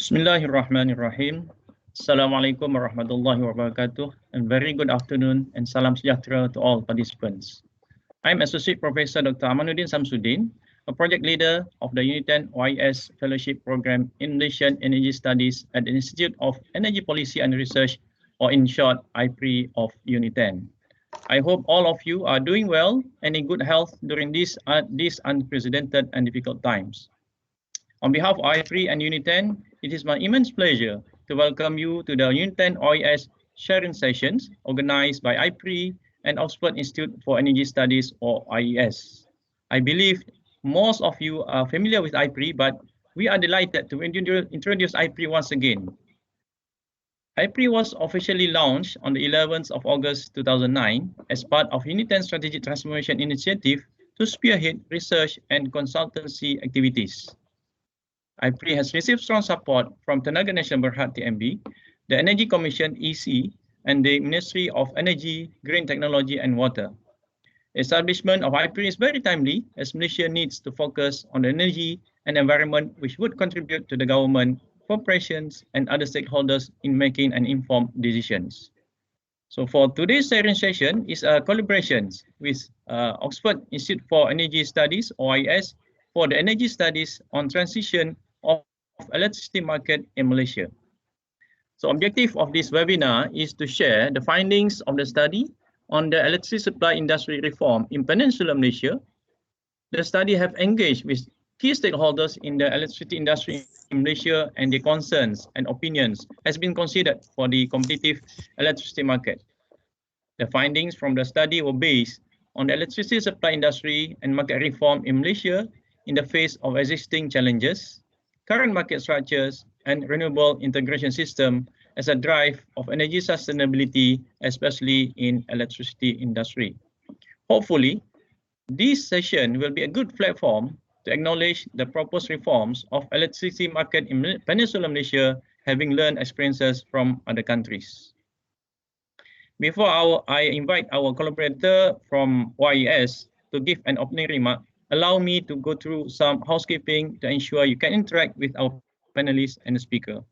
Bismillahirrahmanirrahim. Assalamualaikum warahmatullahi wabarakatuh, and very good afternoon and salam sejahtera to all participants. I'm Associate Professor Dr. Amanuddin Samsudin, a project leader of the Unit 10 OIS Fellowship Program in Malaysian Energy Studies at the Institute of Energy Policy and Research, or in short, IPRI of Unit 10. I hope all of you are doing well and in good health during these unprecedented and difficult times. On behalf of IPRI and Unit 10, it is my immense pleasure to welcome you to the Unit 10 OIS sharing sessions organized by IPRI and Oxford Institute for Energy Studies, or IES. I believe most of you are familiar with IPRI, but we are delighted to introduce IPRI once again. IPRI was officially launched on the 11th of August 2009 as part of Unit 10 Strategic Transformation Initiative to spearhead research and consultancy activities. IPRI has received strong support from Tenaga Nasional Berhad TNB, the Energy Commission EC, and the Ministry of Energy, Green Technology and Water. Establishment of IPRI is very timely as Malaysia needs to focus on the energy and environment which would contribute to the government, corporations and other stakeholders in making an informed decisions. So for today's sharing session is a collaboration with Oxford Institute for Energy Studies, OIS, for the energy studies on transition of electricity market in Malaysia. So objective of this webinar is to share the findings of the study on the electricity supply industry reform in Peninsular Malaysia. The study have engaged with key stakeholders in the electricity industry in Malaysia, and their concerns and opinions has been considered for the competitive electricity market. The findings from the study were based on the electricity supply industry and market reform in Malaysia in the face of existing challenges, current market structures, and renewable integration system as a drive of energy sustainability, especially in electricity industry. Hopefully, this session will be a good platform to acknowledge the proposed reforms of electricity market in Peninsular Malaysia, having learned experiences from other countries. Before I invite our collaborator from OIS to give an opening remark, allow me to go through some housekeeping to ensure you can interact with our panelists and the speaker.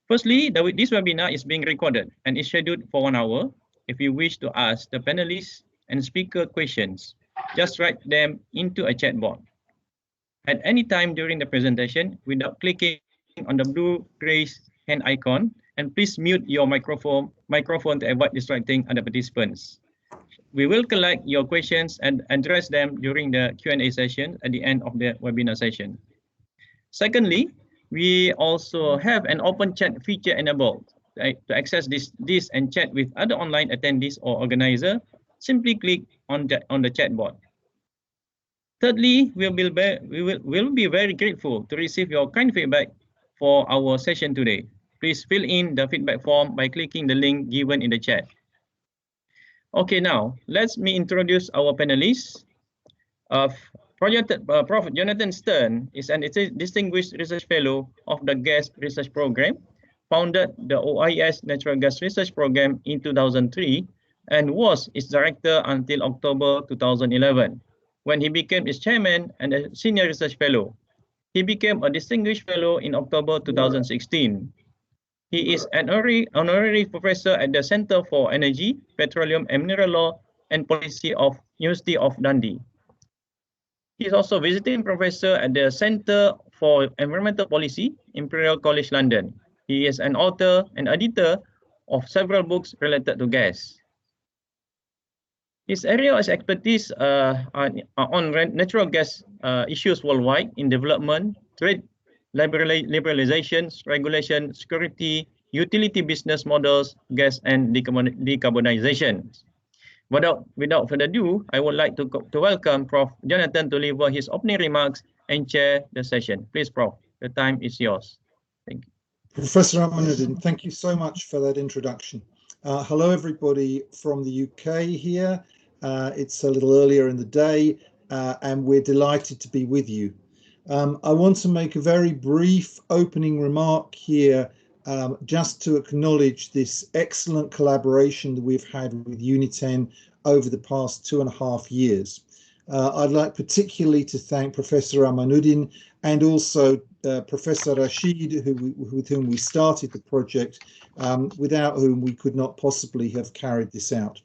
Firstly, this webinar is being recorded and is scheduled for 1 hour. If you wish to ask the panelists and speaker questions, just write them into a chat box at any time during the presentation without clicking on the blue raise hand icon, and please mute your microphone to avoid distracting other participants. We will collect your questions and address them during the Q&A session at the end of the webinar session. Secondly, we also have an open chat feature enabled. To access this and chat with other online attendees or organizer, simply click on the chat box. Thirdly, we will be very grateful to receive your kind feedback for our session today. Please fill in the feedback form by clicking the link given in the chat. Okay, now let me introduce our panelists. Prof. Jonathan Stern is an distinguished research fellow of the Gas Research Program, founded the OIS Natural Gas Research Program in 2003, and was its director until October 2011, when he became its chairman and a senior research fellow. He became a distinguished fellow in October 2016. He is an honorary professor at the Center for Energy, Petroleum and Mineral Law and Policy of University of Dundee. He is also visiting professor at the Center for Environmental Policy, Imperial College London. He is an author and editor of several books related to gas. His area of expertise on natural gas issues worldwide in development, trade, liberalizations, regulation, security, utility business models, gas and decarbonization. Without further ado, I would like to welcome Prof. Jonathan to deliver his opening remarks and chair the session. Please, Prof. The time is yours. Thank you. Professor Amanuddin, thank you so much for that introduction. Hello, everybody from the UK here. It's a little earlier in the day, and we're delighted to be with you. I want to make a very brief opening remark here, just to acknowledge this excellent collaboration that we've had with Unit 10 over the past 2.5 years. I'd like particularly to thank Professor Amanuddin and also Professor Rashid, with whom we started the project, without whom we could not possibly have carried this out.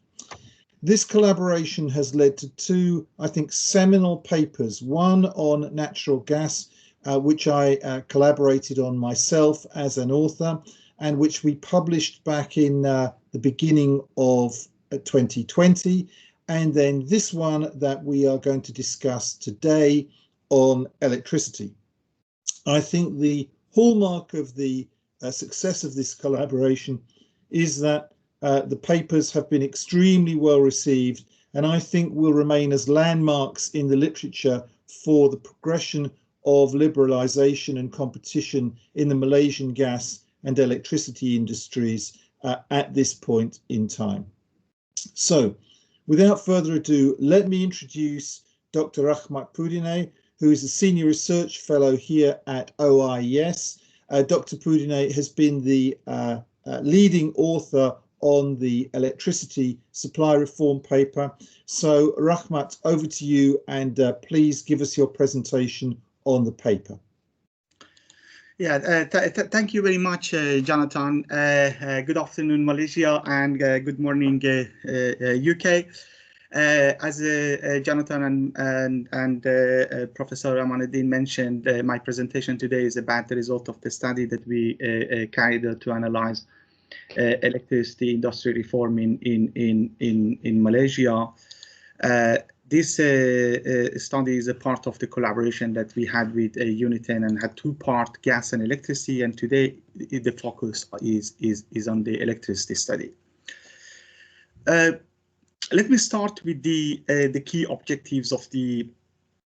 This collaboration has led to two, I think, seminal papers, one on natural gas, which I collaborated on myself as an author, and which we published back in the beginning of 2020, and then this one that we are going to discuss today on electricity. I think the hallmark of the success of this collaboration is that the papers have been extremely well received, and I think will remain as landmarks in the literature for the progression of liberalisation and competition in the Malaysian gas and electricity industries at this point in time. So, without further ado, let me introduce Dr. Rahmat Poudineh, who is a Senior Research Fellow here at OIS. Dr. Poudineh has been the leading author on the electricity supply reform paper. So, Rahmat, over to you, and please give us your presentation on the paper. Yeah, thank you very much, Jonathan. Good afternoon, Malaysia, and good morning, UK. As Jonathan and Professor Rahmanuddin mentioned, my presentation today is about the result of the study that we carried out to analyze electricity industry reform in Malaysia. This study is a part of the collaboration that we had with Uniten and had two-part gas and electricity, and today the focus is on the electricity study. Let me start with the key objectives of the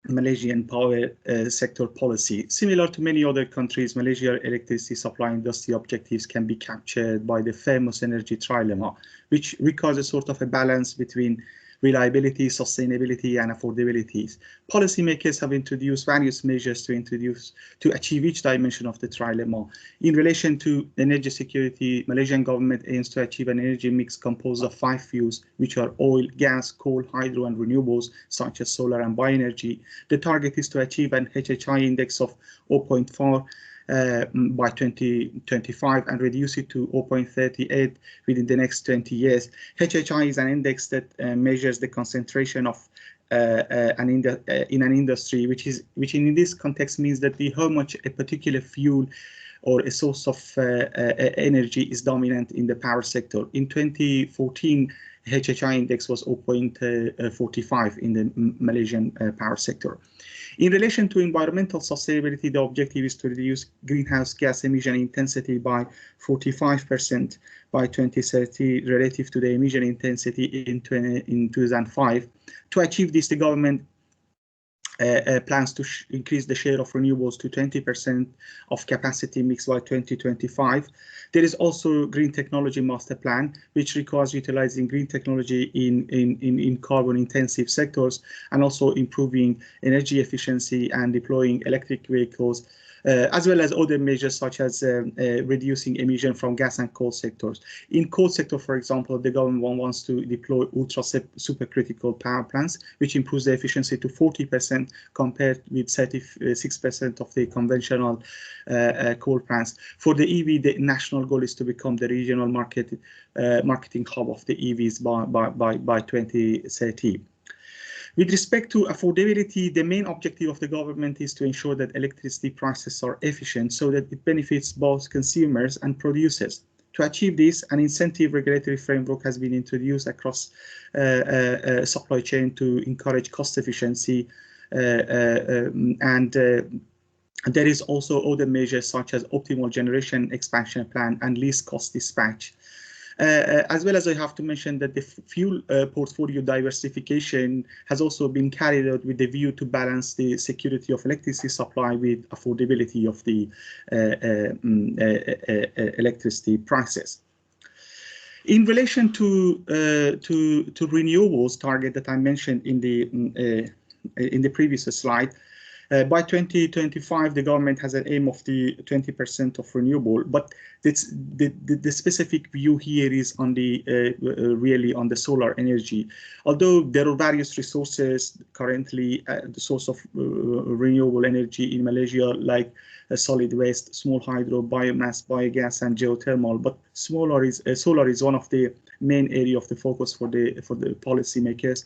Malaysian power sector policy. Similar to many other countries, Malaysia's electricity supply industry objectives can be captured by the famous energy trilemma, which requires a sort of a balance between reliability, sustainability, and affordability. Policymakers have introduced various measures to achieve each dimension of the trilemma. In relation to energy security, Malaysian government aims to achieve an energy mix composed of 5 fuels, which are oil, gas, coal, hydro, and renewables, such as solar and bioenergy. The target is to achieve an HHI index of 0.4 by 2025 and reduce it to 0.38 within the next 20 years. HHI is an index that measures the concentration of in an industry, which in this context means that how much a particular fuel or a source of energy is dominant in the power sector. In 2014, HHI index was 0.45 in the Malaysian power sector. In relation to environmental sustainability, the objective is to reduce greenhouse gas emission intensity by 45% by 2030 relative to the emission intensity in 2005. To achieve this, the government plans to increase the share of renewables to 20% of capacity mix by 2025. There is also Green Technology Master Plan, which requires utilizing green technology in carbon-intensive sectors and also improving energy efficiency and deploying electric vehicles, as well as other measures such as reducing emission from gas and coal sectors. In coal sector, for example, the government wants to deploy ultra supercritical power plants, which improves the efficiency to 40% compared with 36% of the conventional coal plants. For the EV, the national goal is to become the regional marketing hub of the EVs by 2030. With respect to affordability, the main objective of the government is to ensure that electricity prices are efficient so that it benefits both consumers and producers. To achieve this, an incentive regulatory framework has been introduced across supply chain to encourage cost efficiency, and there is also other measures such as optimal generation expansion plan and least cost dispatch. As well as I have to mention that the fuel portfolio diversification has also been carried out with the view to balance the security of electricity supply with affordability of the electricity prices. In relation to renewables target that I mentioned in the previous slide, By 2025, the government has an aim of the 20% of renewable, but the specific view here is on the really on the solar energy. Although there are various resources currently, the source of renewable energy in Malaysia, like solid waste, small hydro, biomass, biogas, and geothermal. But solar is one of the main area of the focus for the policymakers.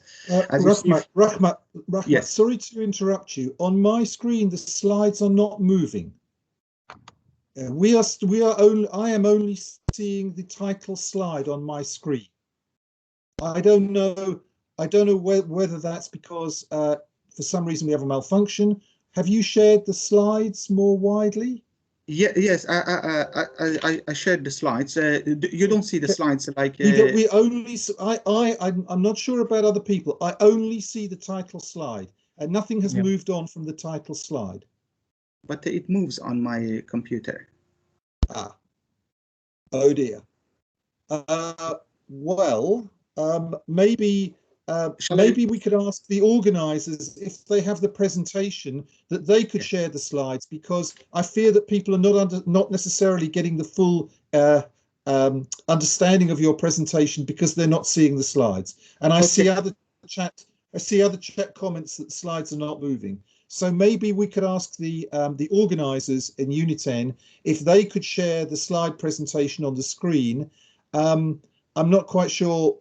Rahmat, yes. Sorry to interrupt you. On my screen, the slides are not moving. I am only seeing the title slide on my screen. I don't know whether that's because for some reason we have a malfunction. Have you shared the slides more widely? Yeah, yes, I shared the slides. You don't see the slides like I'm not sure about other people. I only see the title slide, and nothing has moved on from the title slide. But it moves on my computer. Ah, oh dear. Well, maybe we could ask the organizers if they have the presentation that they could share the slides, because I fear that people are not necessarily getting the full understanding of your presentation because they're not seeing the slides. And I see other chat comments that the slides are not moving. So maybe we could ask the organizers in Unit 10 if they could share the slide presentation on the screen. I'm not quite sure.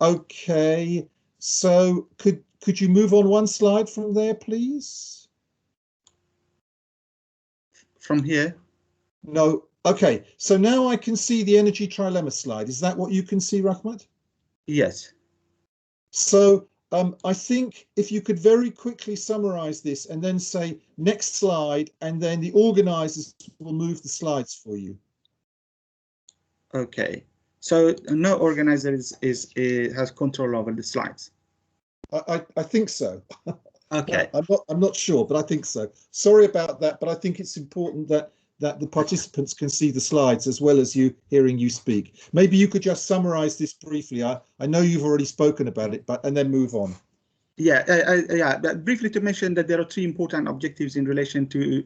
Okay, so could you move on one slide from there, please? From here? No. Okay, so now I can see the energy trilemma slide. Is that what you can see, Rahmat? Yes. So I think if you could very quickly summarize this and then say next slide, and then the organizers will move the slides for you. Okay. So no organizer has control over the slides. I think so. Okay. I'm not sure, but I think so. Sorry about that, but I think it's important that the participants can see the slides as well as hearing you speak. Maybe you could just summarize this briefly. I know you've already spoken about it, and then move on. Yeah, briefly to mention that there are three important objectives in relation to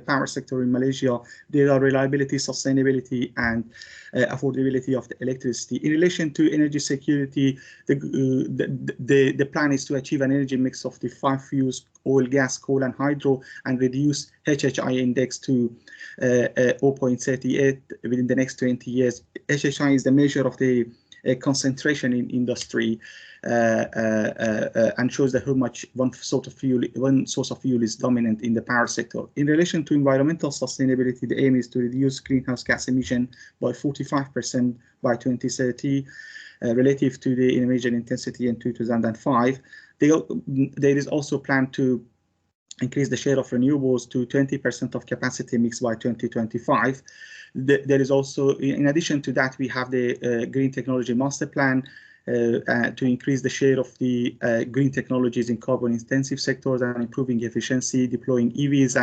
power sector in Malaysia. There are reliability, sustainability, and affordability of the electricity. In relation to energy security, the plan is to achieve an energy mix of the 5 fuels: oil, gas, coal, and hydro, and reduce HHI index to 0.38 within the next 20 years. HHI is the measure of the concentration in industry and shows that how much one source of fuel is dominant in the power sector. In relation to environmental sustainability, the aim is to reduce greenhouse gas emission by 45% by 2030 relative to the emission intensity in 2005. There is also plan to increase the share of renewables to 20% of capacity mix by 2025. There is also, in addition to that, we have the Green Technology Master Plan to increase the share of the green technologies in carbon-intensive sectors and improving efficiency, deploying EVs,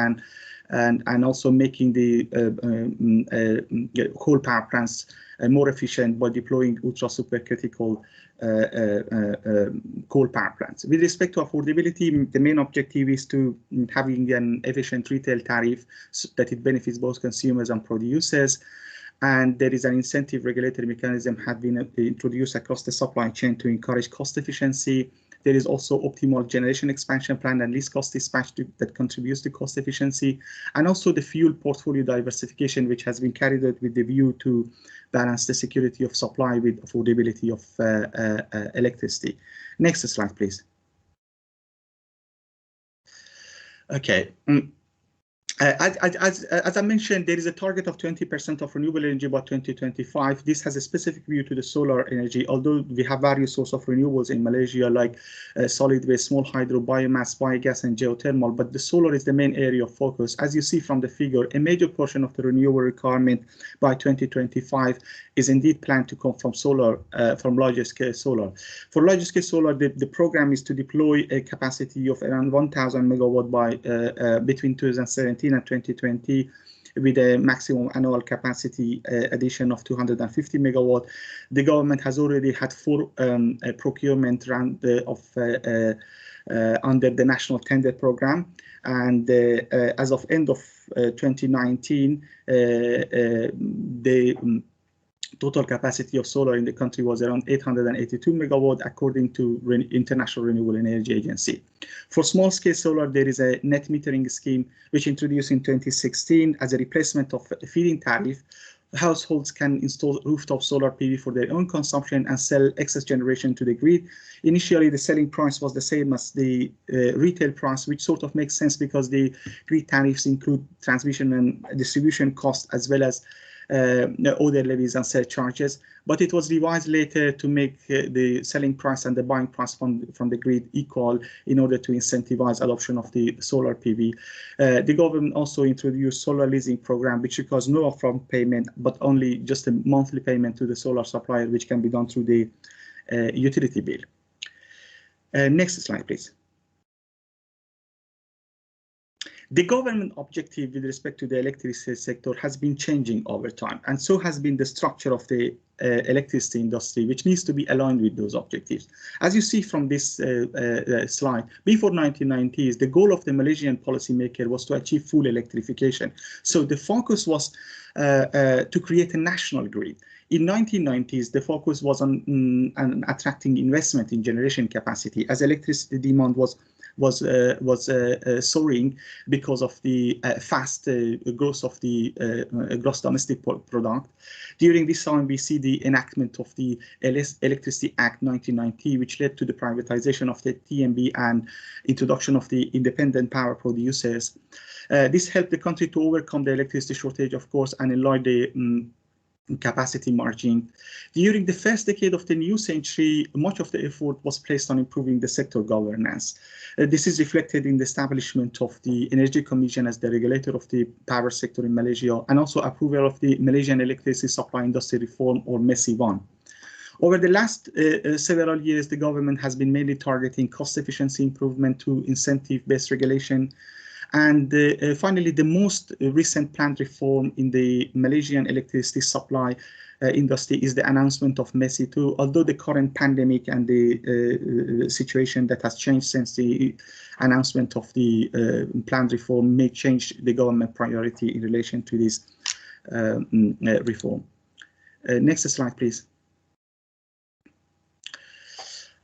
and also making the coal power plants more efficient by deploying ultra-supercritical coal power plants. With respect to affordability, the main objective is to having an efficient retail tariff so that it benefits both consumers and producers. And there is an incentive regulatory mechanism has been introduced across the supply chain to encourage cost efficiency. There is also optimal generation expansion plan and least cost dispatch that contributes to cost efficiency, and also the fuel portfolio diversification, which has been carried out with the view to balance the security of supply with affordability of electricity. Next slide, please. Okay. As I mentioned, there is a target of 20% of renewable energy by 2025. This has a specific view to the solar energy, although we have various sources of renewables in Malaysia, like solid waste, small hydro, biomass, biogas, and geothermal. But the solar is the main area of focus. As you see from the figure, a major portion of the renewable requirement by 2025 is indeed planned to come from solar, from larger scale solar. For larger scale solar, the program is to deploy a capacity of around 1,000 megawatt by between 2017 and 2020, with a maximum annual capacity addition of 250 megawatt. The government has already had 4 procurement round of under the national tender program. And as of end of 2019, the total capacity of solar in the country was around 882 megawatt, according to International Renewable Energy Agency. For small-scale solar, there is a net metering scheme which introduced in 2016 as a replacement of a feed-in tariff. Households can install rooftop solar PV for their own consumption and sell excess generation to the grid. Initially, the selling price was the same as the retail price, which sort of makes sense because the grid tariffs include transmission and distribution costs as well as other levies and surcharges, but it was revised later to make the selling price and the buying price from the grid equal in order to incentivize adoption of the solar PV. The government also introduced solar leasing program, which requires no upfront payment, but only just a monthly payment to the solar supplier, which can be done through the utility bill. Next slide, please. The government objective with respect to the electricity sector has been changing over time, and so has been the structure of the electricity industry, which needs to be aligned with those objectives. As you see from this slide, before 1990s, the goal of the Malaysian policymaker was to achieve full electrification. So the focus was to create a national grid. In 1990s, the focus was on attracting investment in generation capacity, as electricity demand was soaring because of the fast growth of the gross domestic product. During this time, we see the enactment of the Electricity Act 1990, which led to the privatization of the TNB and introduction of the independent power producers. This helped the country to overcome the electricity shortage, of course, and enlarge the capacity margin. During the first decade of the new century, much of the effort was placed on improving the sector governance. This is reflected in the establishment of the Energy Commission as the regulator of the power sector in Malaysia, and also approval of the Malaysian Electricity Supply Industry Reform, or MESI 1. Over the last several years, the government has been mainly targeting cost efficiency improvement to incentive-based regulation. And finally, the most recent planned reform in the Malaysian electricity supply industry is the announcement of MESI 2. Although the current pandemic and the situation that has changed since the announcement of the planned reform may change the government priority in relation to this reform. Next slide, please.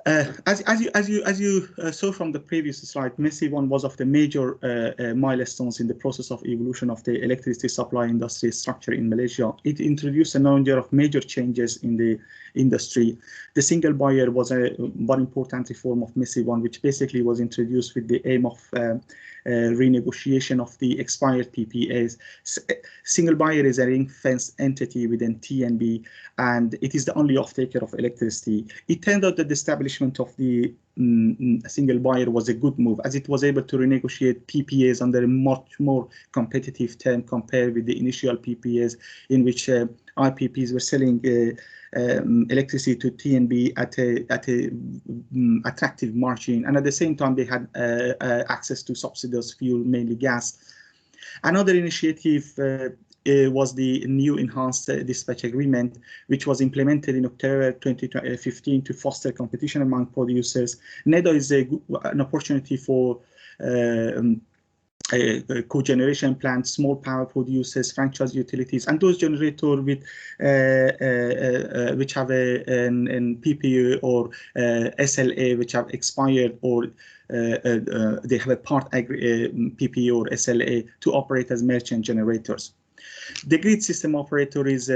As you saw from the previous slide, MESI 1 was of the major milestones in the process of evolution of the electricity supply industry structure in Malaysia. It introduced a number of major changes in the industry. The single buyer was one important reform of MESI 1, which basically was introduced with the aim of renegotiation of the expired PPAs. Single buyer is a ring-fenced entity within TNB, and it is the only off-taker of electricity. It turned out that the establishment of the single buyer was a good move, as it was able to renegotiate PPAs under a much more competitive term compared with the initial PPAs, in which IPPs were selling electricity to TNB at a attractive margin, and at the same time they had access to subsidized fuel, mainly gas. Another initiative was the new enhanced dispatch agreement, which was implemented in October 2015 to foster competition among producers. NEDO is an opportunity for cogeneration plants, small power producers, franchise utilities, and those generators with which have an PPA or SLA which have expired, or they have a part PPA or SLA to operate as merchant generators. The grid system operator is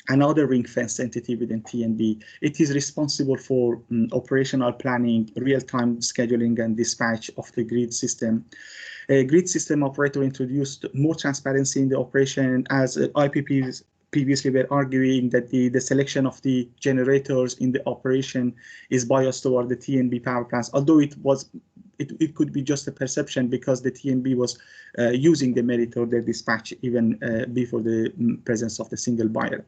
another ring-fenced entity within TNB. It is responsible for operational planning, real-time scheduling, and dispatch of the grid system. A grid system operator introduced more transparency in the operation, as IPPs previously were arguing that the selection of the generators in the operation is biased toward the TNB power plants, although it could be just a perception, because the TNB was using the merit or their dispatch even before the presence of the single buyer.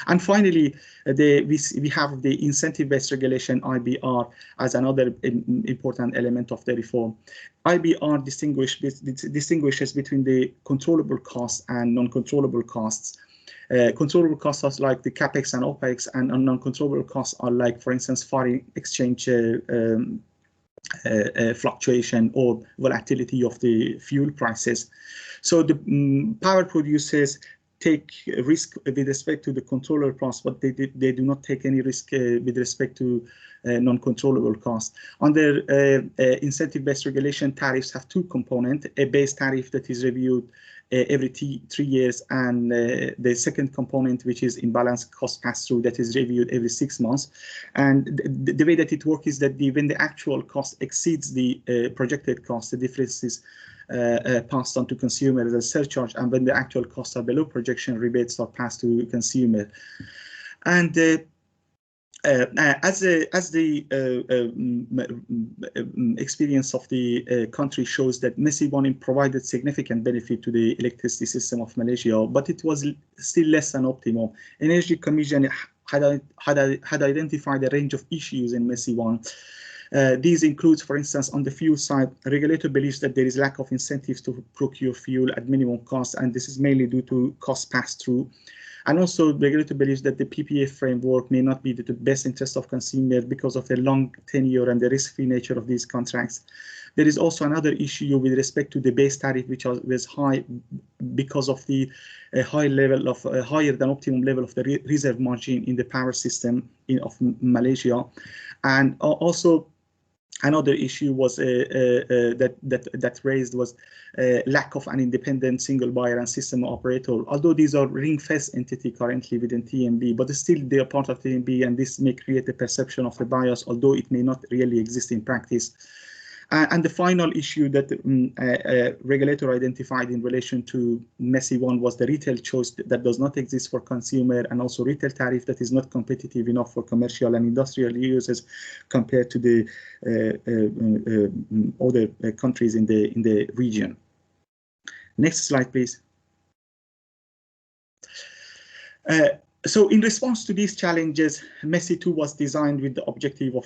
And finally, we have the incentive-based regulation, IBR, as another important element of the reform. IBR distinguishes between the controllable costs and non-controllable costs. Controllable costs are like the capex and opex, and non-controllable costs are like, for instance, foreign exchange fluctuation or volatility of the fuel prices. So the power producers take risk with respect to the controller cost, but they do not take any risk with respect to non-controllable costs. Under incentive-based regulation, tariffs have two components: a base tariff that is reviewed every 3 years, and the second component, which is imbalance cost pass-through, that is reviewed every 6 months. And the way that it works is that when the actual cost exceeds the projected cost, the difference is passed on to consumer as a surcharge, and when the actual costs are below projection, rebates are passed to consumer. And as the experience of the country shows, that MESI 1 provided significant benefit to the electricity system of Malaysia, but it was still less than optimum. Energy Commission had identified a range of issues in MESI 1. These include, for instance, on the fuel side, the regulator believes that there is lack of incentives to procure fuel at minimum cost, and this is mainly due to cost pass-through. And also, the regulator believes that the PPA framework may not be the best interest of consumers because of the long tenure and the risk-free nature of these contracts. There is also another issue with respect to the base tariff, which was high because of the higher than optimum level of the reserve margin in the power system of Malaysia. And also, another issue was that raised was lack of an independent single buyer and system operator. Although these are ring-fence entity currently within TMB, but still they are part of TMB, and this may create a perception of the bias, although it may not really exist in practice. And the final issue that the regulator identified in relation to MESI 1 was the retail choice that does not exist for consumer, and also retail tariff that is not competitive enough for commercial and industrial users compared to the other countries in the region. Next slide, please. So in response to these challenges, MESI 2 was designed with the objective of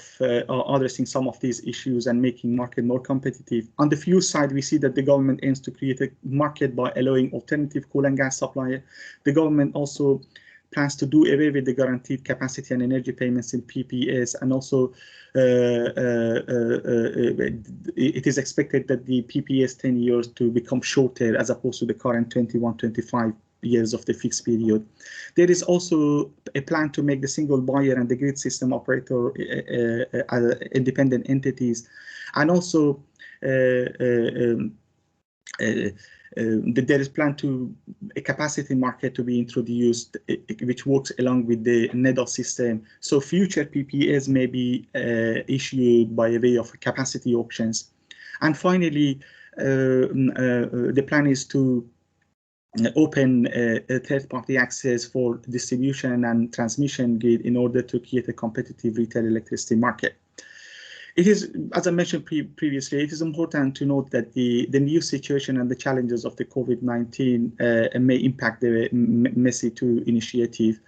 addressing some of these issues and making market more competitive. On the fuel side, we see that the government aims to create a market by allowing alternative coal and gas supply. The government also plans to do away with the guaranteed capacity and energy payments in PPAs, and also it is expected that the PPAs 10 years to become shorter as opposed to the current 21-25 years of the fixed period. There is also a plan to make the single buyer and the grid system operator independent entities, and also there is plan to a capacity market to be introduced, which works along with the NEDA system. So future PPAs may be issued by way of capacity auctions. And finally, the plan is to open third-party access for distribution and transmission grid in order to create a competitive retail electricity market. It is, as I mentioned previously, it is important to note that the new situation and the challenges of the COVID-19 may impact the MESI 2 initiative.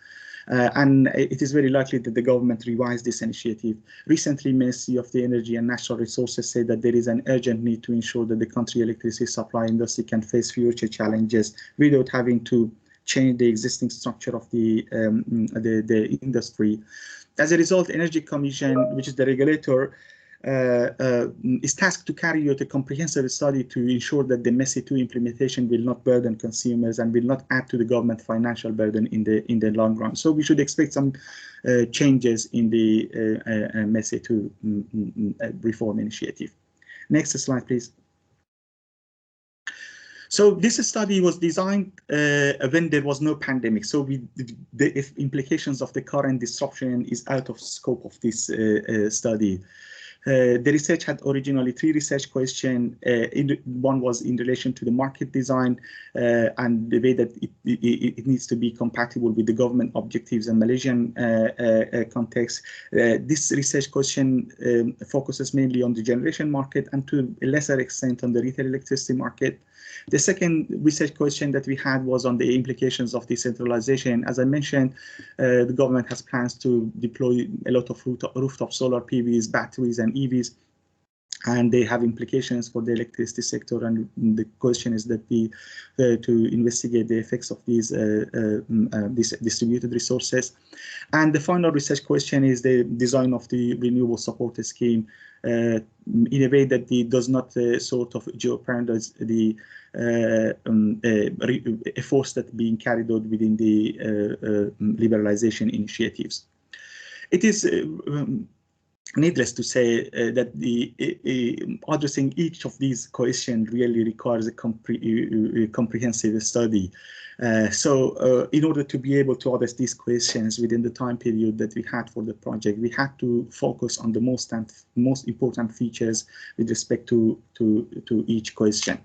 And it is very likely that the government revised this initiative. Recently, Ministry of the Energy and Natural Resources said that there is an urgent need to ensure that the country electricity supply industry can face future challenges without having to change the existing structure of the industry. As a result, Energy Commission, which is the regulator, is tasked to carry out a comprehensive study to ensure that the MESI 2 implementation will not burden consumers and will not add to the government financial burden in the long run. So we should expect some changes in the MESI 2 reform initiative. Next slide, please. So this study was designed when there was no pandemic. So the implications of the current disruption is out of scope of this study. The research had originally 3 research questions. One was in relation to the market design and the way that it needs to be compatible with the government objectives and Malaysian context. This research question focuses mainly on the generation market and to a lesser extent on the retail electricity market. The second research question that we had was on the implications of decentralization. As I mentioned, the government has plans to deploy a lot of rooftop solar PVs, batteries, and EVs. and they have implications for the electricity sector. And the question is that to investigate the effects of these distributed resources. And the final research question is the design of the renewable support scheme in a way that it does not sort of jeopardize the efforts that are being carried out within the liberalization initiatives. It is needless to say that addressing each of these questions really requires a comprehensive study. In order to be able to address these questions within the time period that we had for the project, we had to focus on the most important features with respect to each question.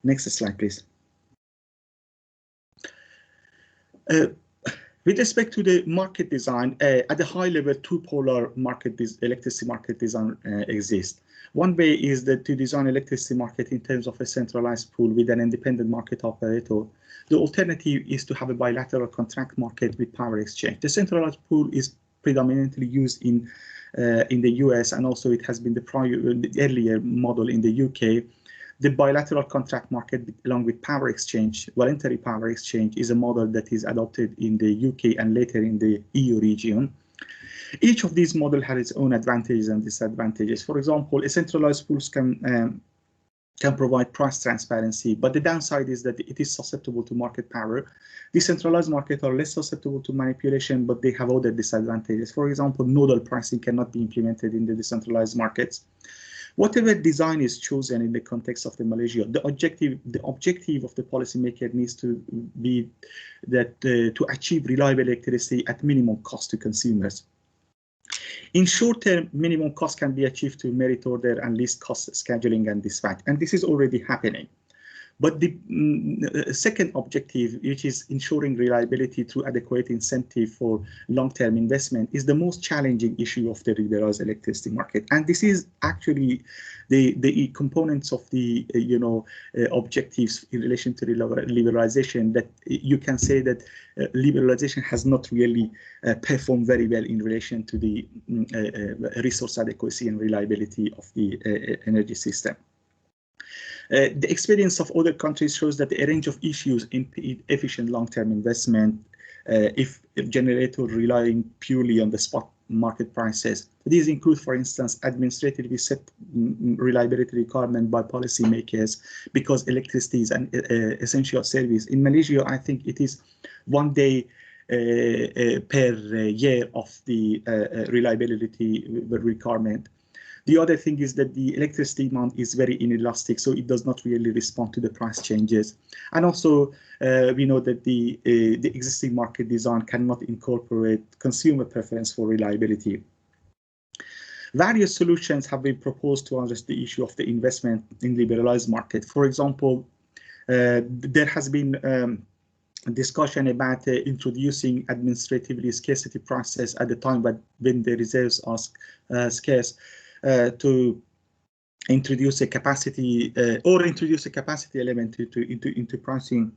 Next slide, please. With respect to the market design, at the high level, two polar electricity market design exists. One way is that to design electricity market in terms of a centralized pool with an independent market operator. The alternative is to have a bilateral contract market with power exchange. The centralized pool is predominantly used in the US, and also it has been the earlier model in the UK. The bilateral contract market along with power exchange, voluntary power exchange, is a model that is adopted in the UK and later in the EU region. Each of these models has its own advantages and disadvantages. For example, a centralized pool can provide price transparency, but the downside is that it is susceptible to market power. Decentralized markets are less susceptible to manipulation, but they have other disadvantages. For example, nodal pricing cannot be implemented in the decentralized markets. Whatever design is chosen in the context of the Malaysia, the objective of the policymaker needs to be that to achieve reliable electricity at minimum cost to consumers. In short term, minimum cost can be achieved through merit order and least cost scheduling and dispatch, and this is already happening. But the second objective, which is ensuring reliability through adequate incentive for long-term investment, is the most challenging issue of the liberalized electricity market. And this is actually the components of the objectives in relation to liberalization that you can say that liberalization has not really performed very well in relation to the resource adequacy and reliability of the energy system. The experience of other countries shows that a range of issues impede efficient long-term investment if generators relying purely on the spot market prices. These include, for instance, administratively set reliability requirement by policymakers because electricity is an essential service. In Malaysia, I think it is 1 day per year of the reliability requirement. The other thing is that the electricity demand is very inelastic, so it does not really respond to the price changes. And also, we know that the existing market design cannot incorporate consumer preference for reliability. Various solutions have been proposed to address the issue of the investment in liberalized market. For example, there has been discussion about introducing administratively scarcity prices at the time when the reserves are scarce. To introduce a capacity element into pricing.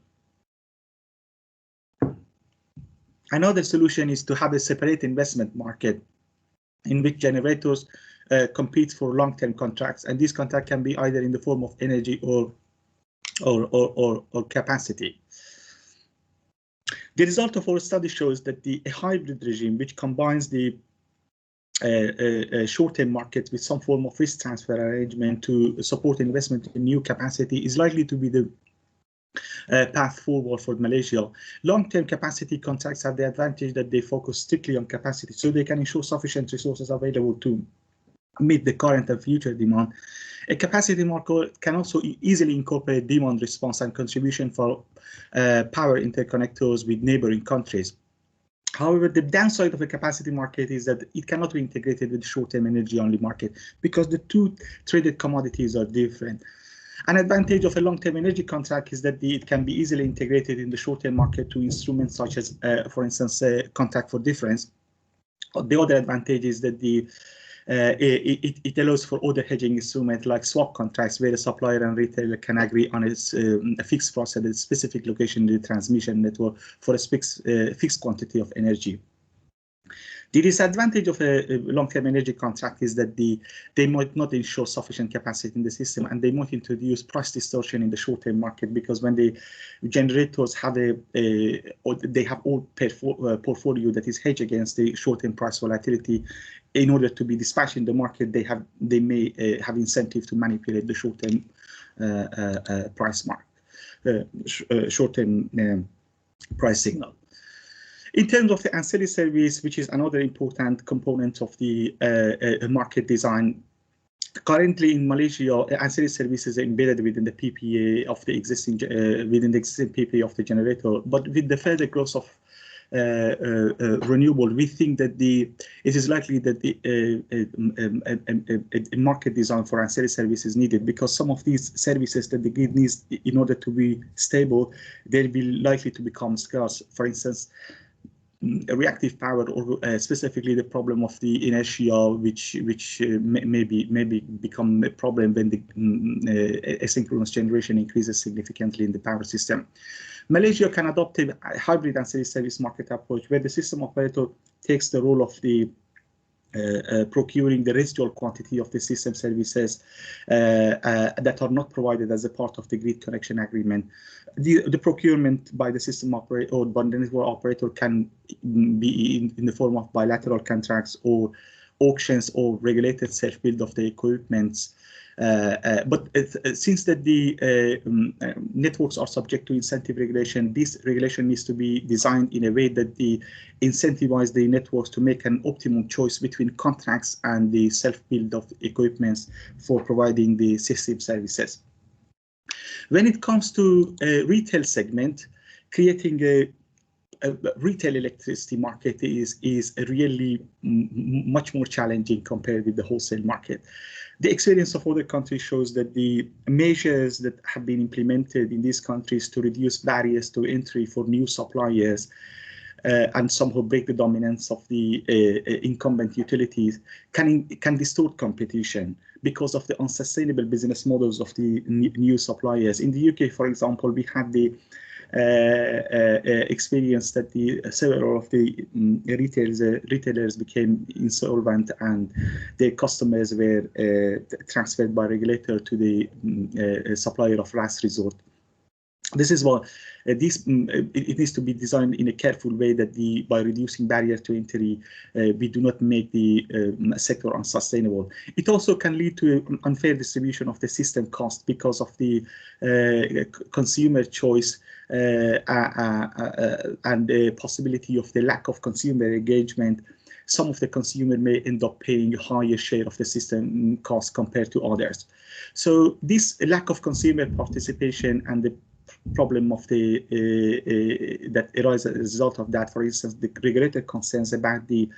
Another solution is to have a separate investment market in which generators compete for long-term contracts, and this contract can be either in the form of energy or capacity. The result of our study shows that a hybrid regime which combines the short-term market with some form of risk transfer arrangement to support investment in new capacity is likely to be the path forward for Malaysia. Long-term capacity contracts have the advantage that they focus strictly on capacity, so they can ensure sufficient resources available to meet the current and future demand. A capacity market can also easily incorporate demand response and contribution for power interconnectors with neighboring countries. However, the downside of a capacity market is that it cannot be integrated with the short-term energy-only market because the two traded commodities are different. An advantage of a long-term energy contract is that it can be easily integrated in the short-term market to instruments such as, for instance, contract for difference. The other advantage is that it allows for other hedging instruments like swap contracts, where the supplier and retailer can agree on a fixed price at a specific location in the transmission network for a fixed quantity of energy. The disadvantage of a long-term energy contract is that they might not ensure sufficient capacity in the system, and they might introduce price distortion in the short-term market, because when the generators have they have all portfolio that is hedged against the short-term price volatility, in order to be dispatched in the market, they may have incentive to manipulate the short-term price mark, short-term price signal. In terms of the ancillary service, which is another important component of the market design, currently in Malaysia, ancillary services are embedded within the PPA of the existing PPA of the generator. But with the further growth of renewable, we think that it is likely that a market design for ancillary services is needed, because some of these services that the grid needs in order to be stable, they'll be likely to become scarce. For instance, reactive power, or specifically the problem of the inertia, which maybe become a problem when the asynchronous generation increases significantly in the power system. Malaysia can adopt a hybrid ancillary service market approach, where the system operator takes the role of the procuring the residual quantity of the system services that are not provided as a part of the grid connection agreement. The procurement by the system operator or by the network operator can be in the form of bilateral contracts or auctions or regulated self-build of the equipments. But since that the networks are subject to incentive regulation, this regulation needs to be designed in a way that they incentivize the networks to make an optimum choice between contracts and the self-build of equipments for providing the system services. When it comes to a retail segment, creating a retail electricity market is really much more challenging compared with the wholesale market. The experience of other countries shows that the measures that have been implemented in these countries to reduce barriers to entry for new suppliers and somehow break the dominance of the incumbent utilities can distort competition because of the unsustainable business models of the new suppliers. In the UK, for example, we had the experience that several of the retailers became insolvent and their customers were transferred by regulator to the supplier of last resort. This is what it needs to be designed in a careful way, that by reducing barrier to entry, we do not make the sector unsustainable. It also can lead to unfair distribution of the system cost because of the consumer choice and the possibility of the lack of consumer engagement. Some of the consumer may end up paying a higher share of the system cost compared to others. So this lack of consumer participation and the problem of the that arises as a result of that, for instance, the regulated concerns about the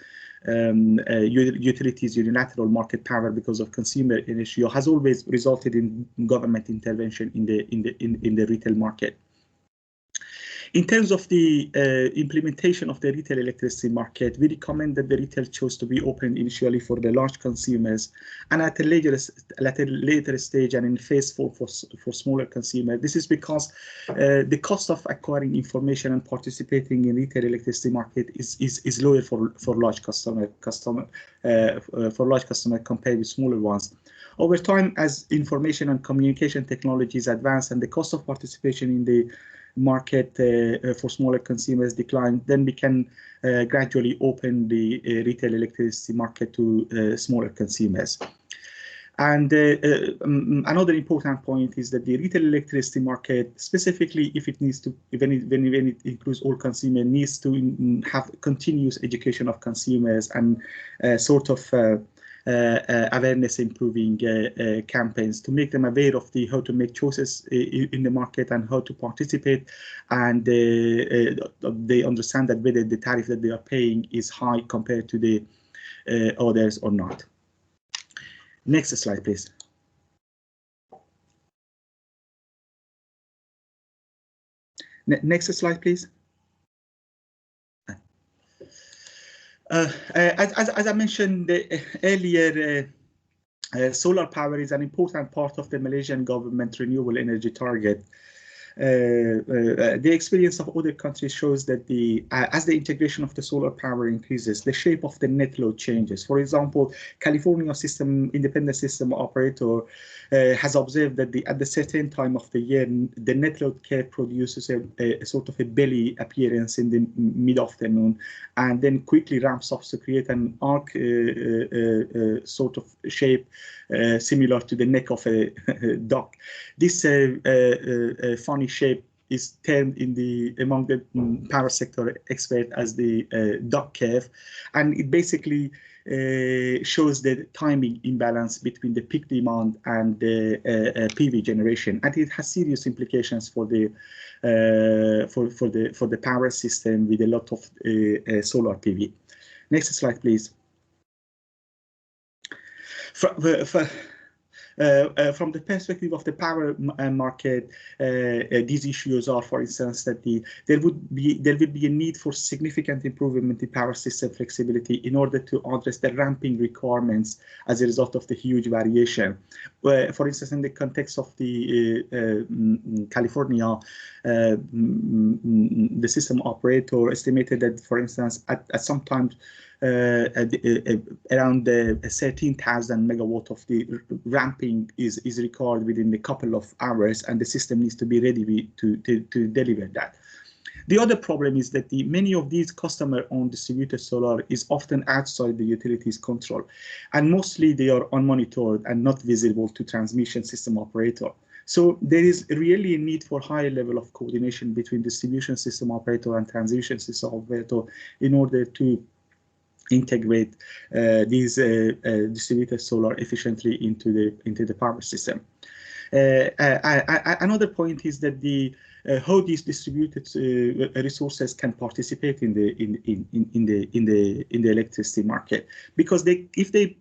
utilities unilateral market power because of consumer inertia has always resulted in government intervention in the retail market. In terms of the implementation of the retail electricity market, we recommend that the retail choice to be open initially for the large consumers, and at a later stage and in phase 4 for smaller consumers. This is because the cost of acquiring information and participating in retail electricity market is lower for large customer compared with smaller ones. Over time, as information and communication technologies advance and the cost of participation in the market for smaller consumers decline, then we can gradually open the retail electricity market to smaller consumers. And another important point is that the retail electricity market, specifically if it needs to, when it includes all consumers, needs to have continuous education of consumers and sort of awareness improving campaigns to make them aware of how to make choices in the market and how to participate, and they understand that whether the tariff that they are paying is high compared to the others or not. Next slide, please. Next slide, please. As I mentioned earlier, solar power is an important part of the Malaysian government renewable energy target. the experience of other countries shows that as the integration of the solar power increases, the shape of the net load changes. For example, California independent system operator has observed that at the certain time of the year, the net load curve produces a sort of a belly appearance in the mid-afternoon, and then quickly ramps up to create an arc sort of shape similar to the neck of a duck. This funny shape is termed among the power sector experts as the duck curve, and it basically shows the timing imbalance between the peak demand and the PV generation, and it has serious implications for the power system with a lot of solar PV. Next slide, please. From the perspective of the power market, these issues are, for instance, that there would be a need for significant improvement in power system flexibility in order to address the ramping requirements as a result of the huge variation. For instance, in the context of the California, the system operator estimated that, for instance, at some times around 13,000 megawatt of the ramping is required within a couple of hours, and the system needs to be ready to deliver that. The other problem is that many of these customer-owned distributed solar is often outside the utilities control, and mostly they are unmonitored and not visible to transmission system operator. So there is really a need for higher level of coordination between distribution system operator and transmission system operator in order to integrate these distributed solar efficiently into the power system. Another point is that how these distributed resources can participate in the electricity market, because if the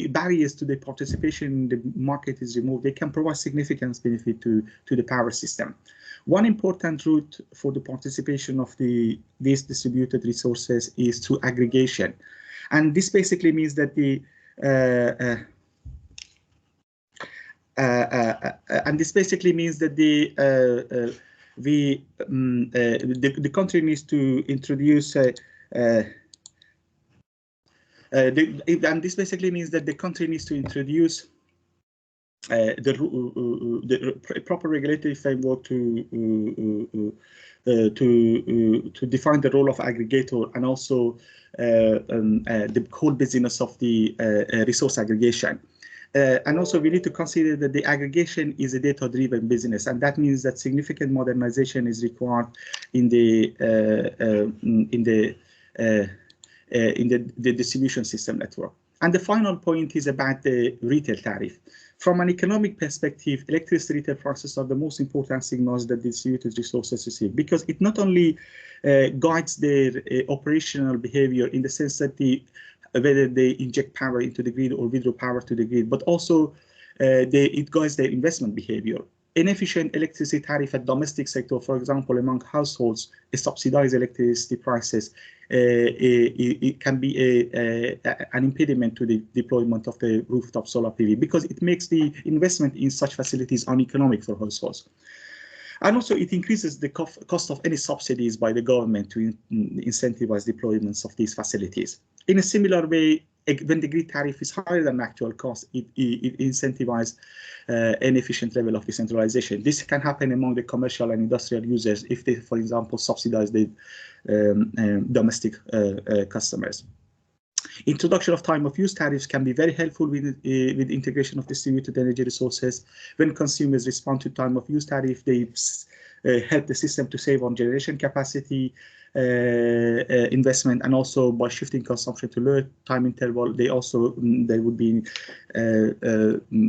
barriers to the participation in the market is removed, they can provide significant benefit to the power system. One important route for the participation of these distributed resources is through aggregation, and this basically means that the country needs to introduce the proper regulatory framework to define the role of aggregator, and also the whole business of the resource aggregation. And also we need to consider that the aggregation is a data-driven business, and that means that significant modernization is required in the distribution system network. And the final point is about the retail tariff. From an economic perspective, electricity retail prices are the most important signals that distributed resources receive, because it not only guides their operational behavior in the sense that whether they inject power into the grid or withdraw power to the grid, but also it guides their investment behavior. Inefficient electricity tariff at domestic sector, for example, among households, subsidized electricity prices, it can be an impediment to the deployment of the rooftop solar PV, because it makes the investment in such facilities uneconomic for households. And also it increases the cost of any subsidies by the government to incentivize deployments of these facilities. In a similar way, when the grid tariff is higher than actual cost, it incentivizes an efficient level of decentralization. This can happen among the commercial and industrial users if they, for example, subsidize the domestic customers. Introduction of time of use tariffs can be very helpful with integration of distributed energy resources. When consumers respond to time of use tariff, they help the system to save on generation capacity, investment, and also by shifting consumption to lower time interval, there would be